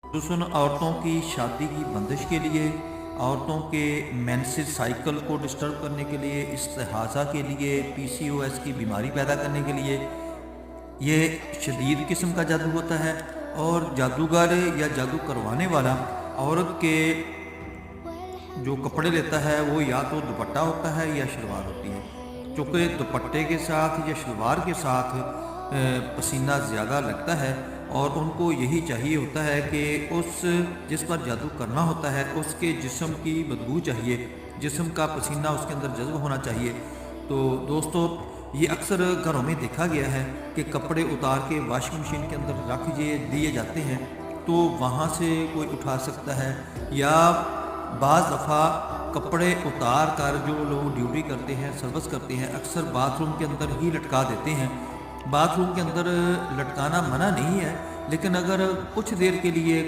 खसूसन औरतों की शादी की बंदिश के लिए, औरतों के मेंसेस साइकिल को डिस्टर्ब करने के लिए, इस्तिहाज़ा के लिए, पीसीओएस की बीमारी पैदा करने के लिए ये शदीद किस्म का जादू होता है। और जादूगर या जादू करवाने वाला औरत के जो कपड़े लेता है वो या तो दुपट्टा होता है या शलवार होती है। चूँकि दुपट्टे के साथ या शलवार के साथ पसीना ज़्यादा लगता है और उनको यही चाहिए होता है कि उस जिस पर जादू करना होता है उसके जिस्म की बदबू चाहिए, जिस्म का पसीना उसके अंदर जज्ब होना चाहिए। तो दोस्तों, ये अक्सर घरों में देखा गया है कि कपड़े उतार के वॉशिंग मशीन के अंदर रख दिए जाते हैं तो वहाँ से कोई उठा सकता है, या बाज़ दफ़ा कपड़े उतार कर जो लोग ड्यूटी करते हैं, सर्विस करते हैं, अक्सर बाथरूम के अंदर ही लटका देते हैं। बाथरूम के अंदर लटकाना मना नहीं है, लेकिन अगर कुछ देर के लिए